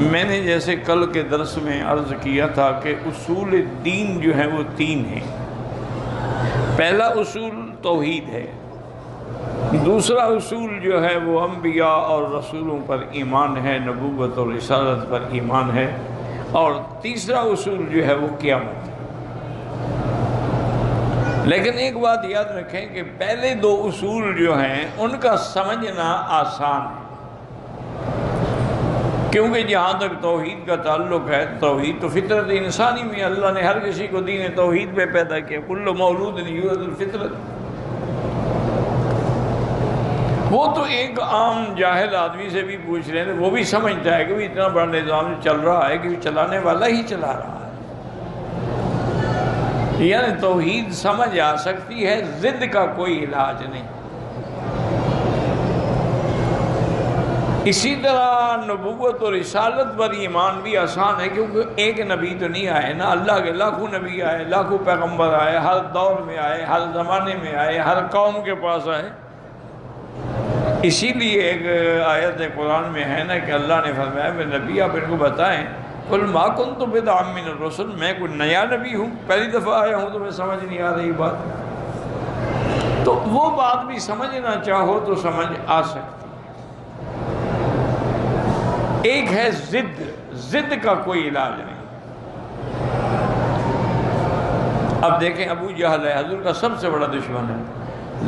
میں نے جیسے کل کے درس میں عرض کیا تھا کہ اصول دین جو ہے وہ 3 ہیں۔ پہلا اصول توحید ہے، دوسرا اصول جو ہے وہ انبیاء اور رسولوں پر ایمان ہے، نبوت اور رسالت پر ایمان ہے، اور تیسرا اصول جو ہے وہ قیامت ہے۔ لیکن ایک بات یاد رکھیں کہ پہلے 2 اصول جو ہیں ان کا سمجھنا آسان ہے، کیونکہ جہاں تک توحید کا تعلق ہے، توحید تو فطرت انسانی میں اللہ نے ہر کسی کو دین توحید پہ پیدا کیا، کل مولود یولد الفطرت۔ وہ تو ایک عام جاہل آدمی سے بھی پوچھ رہے ہیں، وہ بھی سمجھتا ہے کہ اتنا بڑا نظام چل رہا ہے کہ چلانے والا ہی چلا رہا ہے۔ یعنی توحید سمجھ آ سکتی ہے، ضد کا کوئی علاج نہیں۔ اسی طرح نبوت اور رسالت پر ایمان بھی آسان ہے، کیونکہ ایک نبی تو نہیں آئے نا، اللہ کے لاکھوں نبی آئے، لاکھوں پیغمبر آئے، ہر دور میں آئے، ہر زمانے میں آئے، ہر قوم کے پاس آئے۔ اسی لیے ایک آیت قرآن میں ہے نا کہ اللہ نے فرمایا کہ نبی آپ ان کو بتائیں، قل ما کنت بدعا من الرسل، میں کوئی نیا نبی ہوں، پہلی دفعہ آیا ہوں، تمہیں سمجھ نہیں آ رہی بات؟ تو وہ بات بھی سمجھنا چاہو تو سمجھ آ سکتی۔ ایک ہے ضد کا کوئی علاج نہیں۔ اب دیکھیں ابو جہل ہے، حضور کا سب سے بڑا دشمن ہے،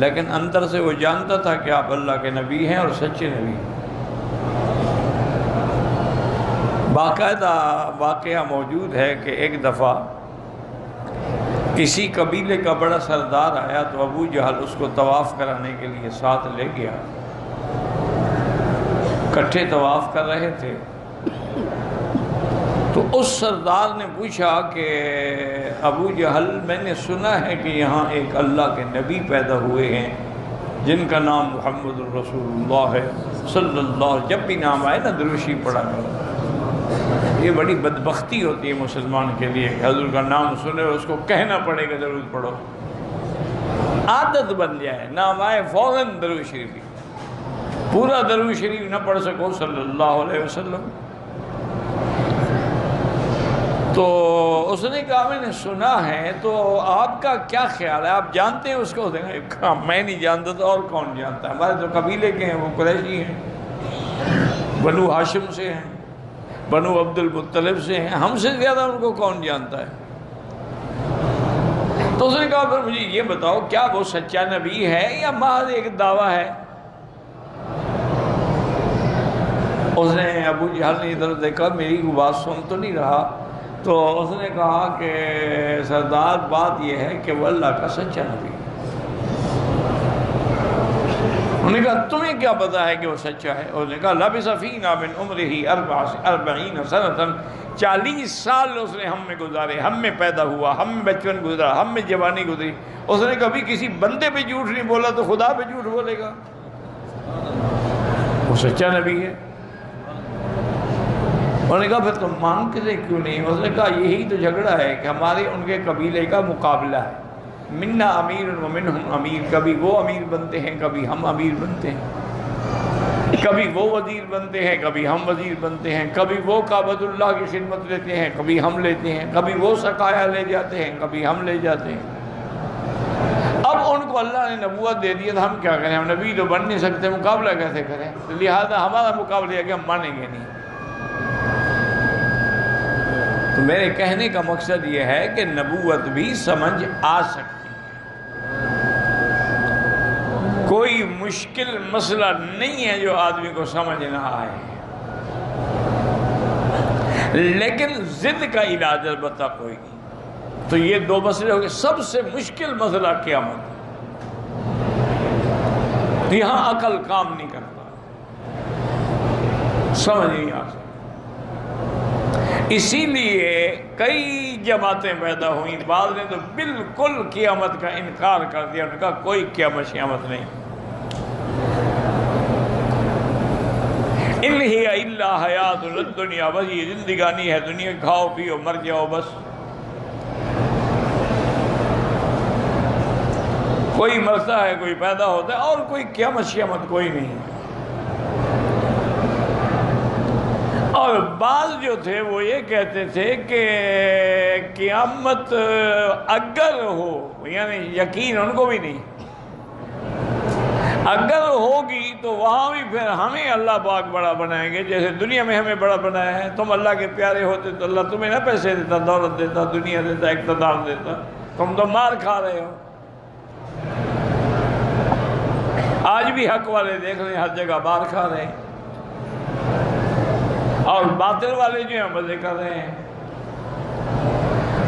لیکن اندر سے وہ جانتا تھا کہ آپ اللہ کے نبی ہیں اور سچے نبی ہیں۔ باقاعدہ واقعہ موجود ہے کہ ایک دفعہ کسی قبیلے کا بڑا سردار آیا تو ابو جہل اس کو طواف کرانے کے لیے ساتھ لے گیا۔ کٹھے طواف کر رہے تھے تو اس سردار نے پوچھا کہ ابو جہل، میں نے سنا ہے کہ یہاں ایک اللہ کے نبی پیدا ہوئے ہیں جن کا نام محمد الرسول اللہ ہے صلی اللہ علیہ وسلم، جب بھی نام آئے نا دروشی پڑھا کرو۔ یہ بڑی بدبختی ہوتی ہے مسلمان کے لیے کہ حضور کا نام سنے اور اس کو کہنا پڑے کہ درود پڑھو، عادت بن جائے، نام آئے فوراً درود شریف، پورا درود شریف نہ پڑھ سکو صلی اللہ علیہ وسلم۔ تو اس نے کہا میں نے سنا ہے، تو آپ کا کیا خیال ہے، آپ جانتے ہیں اس کو؟ کہا میں نہیں جانتا تو اور کون جانتا ہے، ہمارے جو قبیلے کے ہیں وہ قریشی ہیں، بنو ہاشم سے ہیں، بنو عبد المطلب سے ہیں، ہم سے زیادہ ان کو کون جانتا ہے؟ تو اس نے کہا پھر مجھے یہ بتاؤ کیا وہ سچا نبی ہے یا محض ایک دعویٰ ہے؟ اس نے ابو جہل نے ادھر دیکھا، میری کو بات سن تو نہیں رہا، تو اس نے کہا کہ سردار بات یہ ہے کہ وہ اللہ کا سچا نبی ہے۔ انہوں نے کہا تمہیں کیا پتا ہے کہ وہ سچا ہے؟ اس نے کہا لبث فینا من عمرہ 40 سنۃ، 40 سال اس نے ہم میں گزارے، ہم میں پیدا ہوا، ہم میں بچپن گزرا، ہم میں جوانی گزری۔ اس نے کبھی کسی بندے پہ جھوٹ نہیں بولا تو خدا پہ جھوٹ بولے گا؟ وہ سچا نبی ہے۔ انہوں نے کہا پھر تم مانگتے کیوں نہیں؟ اس نے کہا یہی تو جھگڑا ہے کہ ہمارے ان کے قبیلے کا مقابلہ ہے، منا امیر و منہم امیر، کبھی وہ امیر بنتے ہیں کبھی ہم امیر بنتے ہیں، کبھی وہ وزیر بنتے ہیں کبھی ہم وزیر بنتے ہیں، کبھی وہ کعبۃ اللہ کی خدمت لیتے ہیں کبھی ہم لیتے ہیں، کبھی وہ سقایا لے جاتے ہیں کبھی ہم لے جاتے ہیں۔ اب ان کو اللہ نے نبوت دے دیا تو ہم کیا کریں؟ ہم نبی تو بن نہیں سکتے، مقابلہ کیسے کریں؟ لہذا ہمارا مقابلہ ہے کہ ہم مانیں گے نہیں۔ تو میرے کہنے کا مقصد یہ ہے کہ نبوت بھی سمجھ آ سکتی، کوئی مشکل مسئلہ نہیں ہے جو آدمی کو سمجھ نہ آئے، لیکن ضد کا علاج البتہ کوئی نہیں۔ تو یہ 2 مسئلے ہو گئے۔ سب سے مشکل مسئلہ قیامت، یہاں عقل کام نہیں کرتا، سمجھ نہیں آ سکتا۔ اسی لیے کئی جماعتیں پیدا ہوئیں، بعض نے تو بالکل قیامت کا انکار کر دیا، انہوں نے کہا کوئی قیامت نہیں۔ ان ہی الا حیات الدنیا، بس یہ زندگانی ہے دنیا، کھاؤ پیو مر جاؤ بس۔ کوئی مرتا ہے کوئی پیدا ہوتا ہے، اور کوئی قیامت کوئی نہیں ہے۔ اور بعض جو تھے وہ یہ کہتے تھے کہ قیامت اگر ہو، یعنی یقین ان کو بھی نہیں، اگر ہوگی تو وہاں بھی پھر ہمیں اللہ پاک بڑا بنائیں گے، جیسے دنیا میں ہمیں بڑا بنایا ہے۔ تم اللہ کے پیارے ہوتے تو اللہ تمہیں نہ پیسے دیتا، دولت دیتا، دنیا دیتا، اقتدار دیتا، تم تو مار کھا رہے ہو۔ آج بھی حق والے دیکھ رہے ہیں ہر جگہ مار کھا رہے ہیں، اور باطل والے جو ہیں مزے کر رہے ہیں۔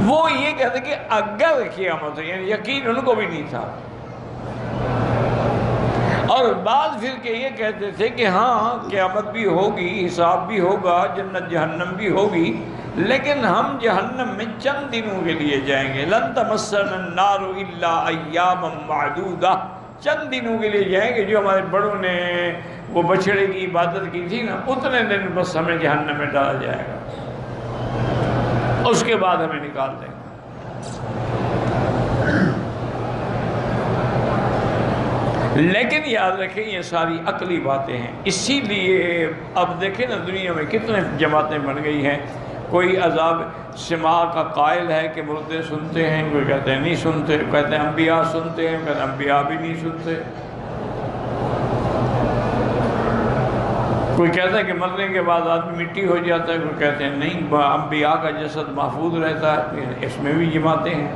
وہ یہ کہتے کہ اگر قیامت ہے، یعنی یقین ان کو بھی نہیں تھا۔ اور بعض فرقے یہ کہتے تھے کہ ہاں قیامت بھی ہوگی، حساب بھی ہوگا، جنت جہنم بھی ہوگی، لیکن ہم جہنم میں چند دنوں کے لیے جائیں گے۔ لن تمسنا النار الا ایاما معدودہ، چند دنوں کے لیے جائیں گے۔ جو ہمارے بڑوں نے وہ بچڑے کی عبادت کی تھی نا، اتنے دن بس ہمیں جہنم میں ڈالا جائے گا، اس کے بعد ہمیں نکال دیں گے۔ لیکن یاد رکھیں یہ ساری عقلی باتیں ہیں۔ اسی لیے اب دیکھیں نا دنیا میں کتنے جماعتیں بن گئی ہیں۔ کوئی عذاب سماع کا قائل ہے کہ مردے سنتے ہیں، کوئی کہتے ہیں نہیں سنتے، کہتے ہیں انبیاء سنتے ہیں، کہتے ہیں انبیاء بھی نہیں سنتے۔ کوئی کہتا ہے کہ مرنے کے بعد آدمی مٹی ہو جاتا ہے، کوئی کہتے ہیں نہیں انبیاء کا جسد محفوظ رہتا ہے۔ اس میں بھی جماعتیں ہیں۔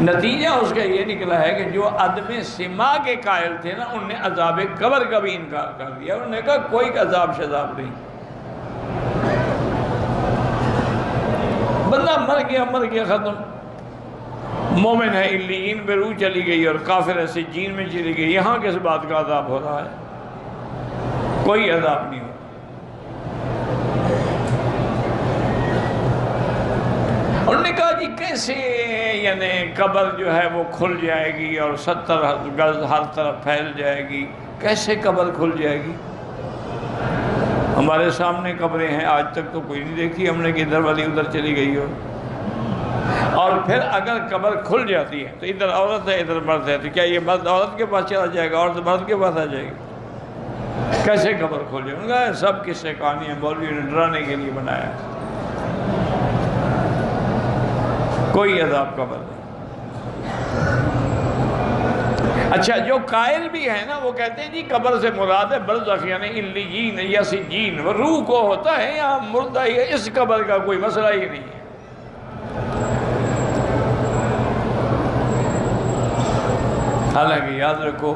نتیجہ اس کا یہ نکلا ہے کہ جو عدم سماع کے قائل تھے نا، انہوں نے عذاب قبر کا بھی انکار کر دیا۔ انہوں نے کہا کوئی عذاب شذاب نہیں، بندہ مر گیا ختم۔ مومن ہے علیین میں روح چلی گئی، اور کافر ہے سجین میں چلی گئی، یہاں کس بات کا عذاب ہو رہا ہے؟ کوئی عذاب نہیں ہو۔ انہوں نے کہا جی کیسے یعنی قبر جو ہے وہ کھل جائے گی اور 70 گز ہر طرف پھیل جائے گی، کیسے قبر کھل جائے گی؟ ہمارے سامنے قبریں ہیں، آج تک تو کوئی نہیں دیکھی ہم نے کہ ادھر والی ادھر چلی گئی ہو۔ اور پھر اگر قبر کھل جاتی ہے تو ادھر عورت ہے ادھر مرد ہے، تو کیا یہ مرد عورت کے پاس چلا جائے گا، عورت مرد کے پاس آ جائے گی؟ کیسے قبر کھل جائے؟ انہوں نے کہا سب قصے کہانیاں مولوی نے ڈرانے کے لیے بنایا، کوئی عذاب قبر نہیں۔ اچھا جو قائل بھی ہیں نا وہ کہتے ہیں جی قبر سے مراد ہے برزخ، یعنی علیین یا سجین، وہ روح کو ہوتا ہے، یہاں مردہ ہی ہے، اس قبر کا کوئی مسئلہ ہی نہیں ہے۔ حالانکہ یاد رکھو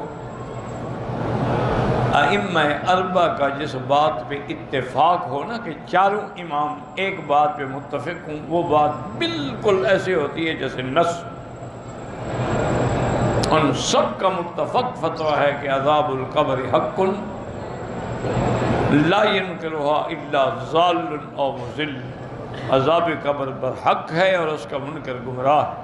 ائمہ اربعہ کا جس بات پہ اتفاق ہو نا کہ چاروں امام ایک بات پہ متفق ہوں، وہ بات بالکل ایسے ہوتی ہے جیسے نص۔ ان سب کا متفق فتویٰ ہے کہ عذاب القبر حق لا ينکرها الا ضال او مضل، عذاب قبر برحق ہے اور اس کا منکر گمراہ ہے۔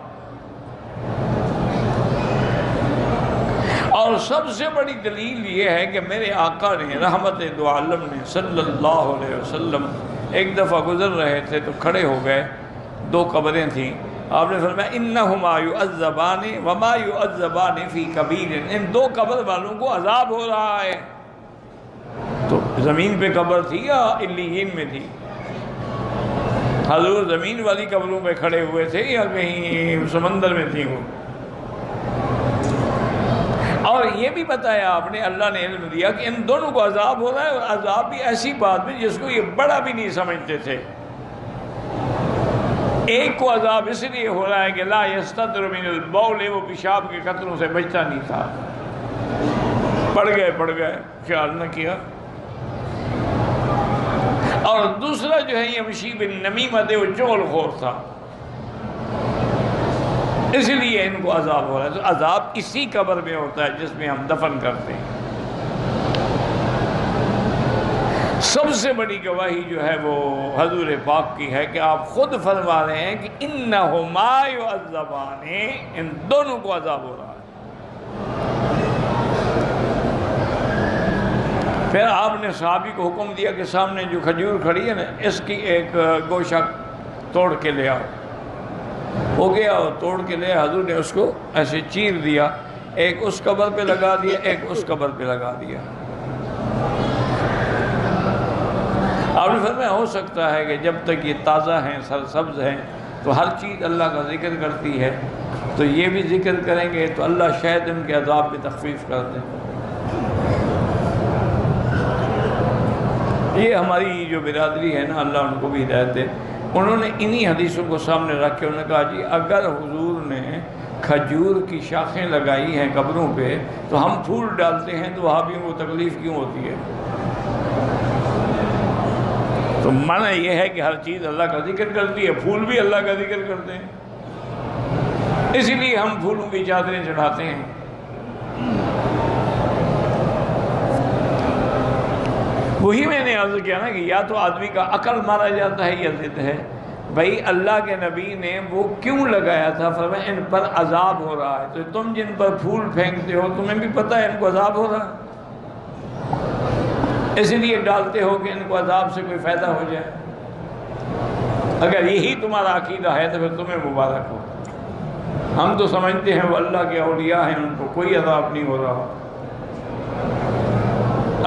اور سب سے بڑی دلیل یہ ہے کہ میرے آقا نے رحمت دو عالم نے صلی اللہ علیہ وسلم ایک دفعہ گزر رہے تھے تو کھڑے ہو گئے، دو قبریں تھیں، آپ نے فرمایا انہما یعذبان وما یعذبان فی کبیر، ان دو قبر والوں کو عذاب ہو رہا ہے۔ تو زمین پہ قبر تھی یا علیین میں تھی؟ حضور زمین والی قبروں پہ کھڑے ہوئے تھے یا کہیں سمندر میں تھی وہ؟ اور یہ بھی بتایا آپ نے، اللہ نے علم دیا کہ ان دونوں کو عذاب ہو رہا ہے، اور عذاب بھی ایسی بات میں جس کو یہ بڑا بھی نہیں سمجھتے تھے۔ ایک کو عذاب اس لیے ہو رہا ہے کہ لا یستتر من البول، وہ پیشاب کے قطروں سے بچتا نہیں تھا، پڑ گئے خیال نہ کیا۔ اور دوسرا جو ہے یہ یمشی بالنمیمۃ، وہ چغل خور تھا، اس لیے ان کو عذاب ہو رہا ہے۔ تو عذاب اسی قبر میں ہوتا ہے جس میں ہم دفن کرتے ہیں۔ سب سے بڑی گواہی جو ہے وہ حضور پاک کی ہے کہ آپ خود فرما رہے ہیں کہ انہما یعذبان، ان دونوں کو عذاب ہو رہا ہے۔ پھر آپ نے صحابی کو حکم دیا کہ سامنے جو کھجور کھڑی ہے نا، اس کی ایک گوشہ توڑ کے لے آؤ۔ ہو گیا اور توڑ کے لے، حضور نے اس کو ایسے چیر دیا، ایک اس قبر پہ لگا دیا، ایک اس قبر پہ لگا دیا۔ آپ نے فرمایا ہو سکتا ہے کہ جب تک یہ تازہ ہیں، سرسبز ہیں، تو ہر چیز اللہ کا ذکر کرتی ہے، تو یہ بھی ذکر کریں گے تو اللہ شاید ان کے عذاب میں تخفیف کر دے۔ یہ ہماری جو برادری ہے نا، اللہ ان کو بھی ہدایت دے، انہوں نے انہی حدیثوں کو سامنے رکھ کے انہوں نے کہا جی اگر حضور نے کھجور کی شاخیں لگائی ہیں قبروں پہ تو ہم پھول ڈالتے ہیں تو وہابیوں کو تکلیف کیوں ہوتی ہے؟ تو معنی یہ ہے کہ ہر چیز اللہ کا ذکر کرتی ہے، پھول بھی اللہ کا ذکر کرتے ہیں، اسی لیے ہم پھولوں کی چادریں چڑھاتے ہیں۔ وہی میں نے عرض کیا نا کہ یا تو آدمی کا عقل مارا جاتا ہے یا ضد ہے۔ بھائی اللہ کے نبی نے وہ کیوں لگایا تھا؟ فرمایا ان پر عذاب ہو رہا ہے، تو تم جن پر پھول پھینکتے ہو تمہیں بھی پتہ ہے ان کو عذاب ہو رہا ہے، اس لیے ڈالتے ہو کہ ان کو عذاب سے کوئی فائدہ ہو جائے۔ اگر یہی تمہارا عقیدہ ہے تو پھر تمہیں مبارک ہو۔ ہم تو سمجھتے ہیں وہ اللہ کے اولیاء ہیں، ان کو کوئی عذاب نہیں ہو رہا،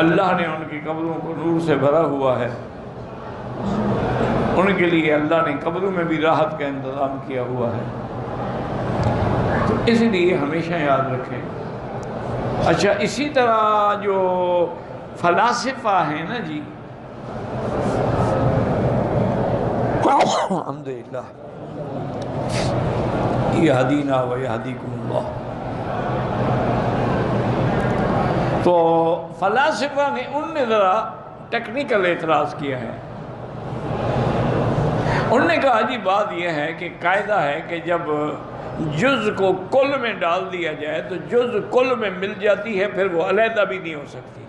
اللہ نے ان کی قبروں کو نور سے بھرا ہوا ہے، ان کے لیے اللہ نے قبروں میں بھی راحت کا انتظام کیا ہوا ہے۔ تو اس لیے ہمیشہ یاد رکھیں۔ اچھا، اسی طرح جو فلاسفہ ہیں نا جی، الحمدللہ یہدینا و یہدیکم اللہ، تو فلاسفہ نے ان نے ذرا ٹیکنیکل اعتراض کیا ہے۔ انہوں نے کہا جی بات یہ ہے کہ قاعدہ ہے کہ جب جز کو کل میں ڈال دیا جائے تو جز کل میں مل جاتی ہے، پھر وہ علیحدہ بھی نہیں ہو سکتی۔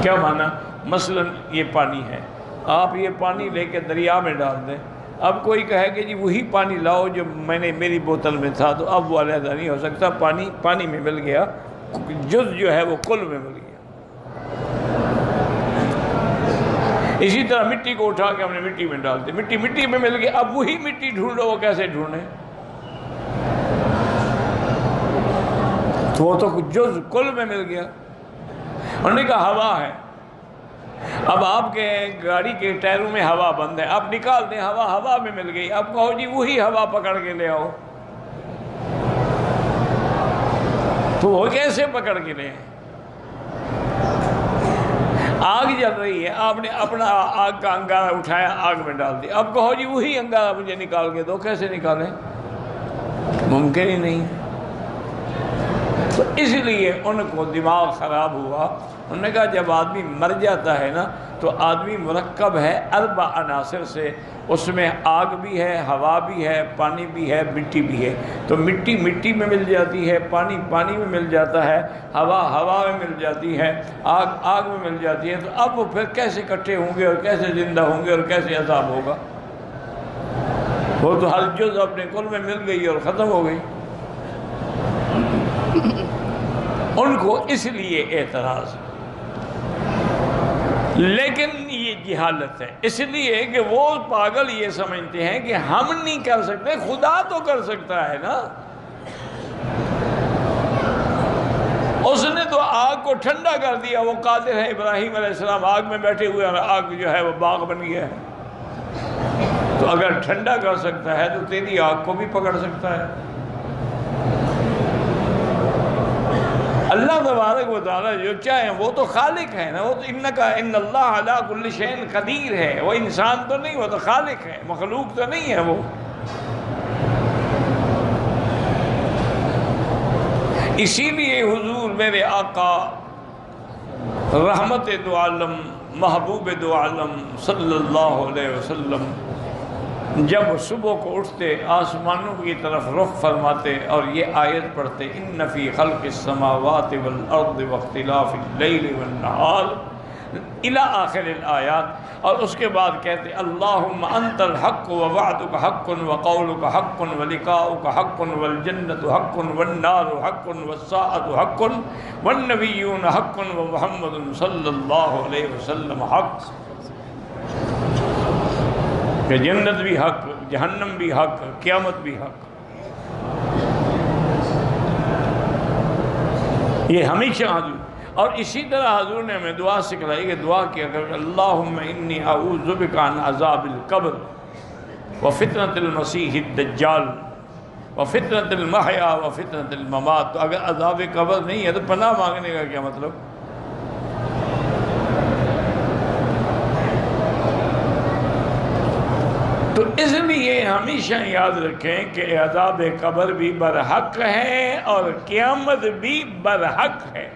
کیا معنی؟ مثلا یہ پانی ہے، آپ یہ پانی لے کے دریا میں ڈال دیں، اب کوئی کہے کہ جی وہی پانی لاؤ جو میں نے میری بوتل میں تھا، تو اب وہ علیحدہ نہیں ہو سکتا، پانی میں مل گیا، جز جو ہے وہ کل میں مل گیا۔ اسی طرح مٹی کو اٹھا کے ہم نے مٹی میں ڈال دی، مٹی میں مل گیا، اب وہی مٹی ڈھونڈو، وہ کیسے ڈھونڈیں؟ تو وہ تو جز کل میں مل گیا۔ انہوں نے کہا ہوا ہے، اب آپ کے گاڑی کے ٹائروں میں ہوا بند ہے، آپ نکال دیں، ہوا میں مل گئی، اب کہو جی وہی ہوا پکڑ کے لے آؤ، تو وہ کیسے پکڑ کے لے آئیں؟ آگ جل رہی ہے، آپ نے اپنا آگ کا انگارہ اٹھایا، آگ میں ڈال دیا، اب کہو جی وہی انگارہ مجھے نکال کے دو، کیسے نکالیں؟ ممکن ہی نہیں۔ تو اس لیے ان کو دماغ خراب ہوا۔ انہوں نے کہا جب آدمی مر جاتا ہے نا تو آدمی مرکب ہے 4 عناصر سے، اس میں آگ بھی ہے، ہوا بھی ہے، پانی بھی ہے، مٹی بھی ہے، تو مٹی میں مل جاتی ہے، پانی میں مل جاتا ہے، ہوا میں مل جاتی ہے، آگ میں مل جاتی ہے، تو اب وہ پھر کیسے اکٹھے ہوں گے اور کیسے زندہ ہوں گے اور کیسے عذاب ہوگا؟ وہ تو ہر جز اپنے کل میں مل گئی اور ختم ہو گئی۔ ان کو اس لیے اعتراض، لیکن یہ جہالت ہے، اس لیے کہ وہ پاگل یہ سمجھتے ہیں کہ ہم نہیں کر سکتے، خدا تو کر سکتا ہے نا۔ اس نے تو آگ کو ٹھنڈا کر دیا، وہ قادر ہے۔ ابراہیم علیہ السلام آگ میں بیٹھے ہوئے اور آگ جو ہے وہ باغ بن گیا ہے، تو اگر ٹھنڈا کر سکتا ہے تو تیری آگ کو بھی پکڑ سکتا ہے۔ اللہ تبارک و تعالیٰ جو چاہیں، وہ تو خالق ہے نا، وہ تو ان اللہ علی کل شیء قدیر ہے، وہ انسان تو نہیں، وہ تو خالق ہے، مخلوق تو نہیں ہے وہ۔ اسی لیے حضور میرے آقا رحمت دو عالم، محبوب دو عالم صلی اللہ علیہ وسلم جب صبح کو اٹھتے آسمانوں کی طرف رخ فرماتے اور یہ آیت پڑھتے، ان فی خلق السماوات والارض واختلاف اللیل والنہار الی آخر الآیات، اور اس کے بعد کہتے اللہم انت الحق ووعدک حق وقولک حق ولقاؤک حق والجنت حق والنار حق والساعۃ حق والنبیون حق ومحمد صلی اللہ علیہ وسلم حق، کہ جنت بھی حق، جہنم بھی حق، قیامت بھی حق۔ یہ ہمیشہ اور اسی طرح حضور نے ہمیں دعا سکھلائی کہ دعا کیا کر اللہم انی اعوذ بک عن عذاب القبر وفتنۃ المسیح الدجال وفتنۃ المحیا وفتنۃ الممات. تو اگر عذاب قبر نہیں ہے تو پناہ مانگنے کا کیا مطلب؟ تو اس لیے ہمیشہ یاد رکھیں کہ عذاب قبر بھی برحق ہے اور قیامت بھی برحق ہے.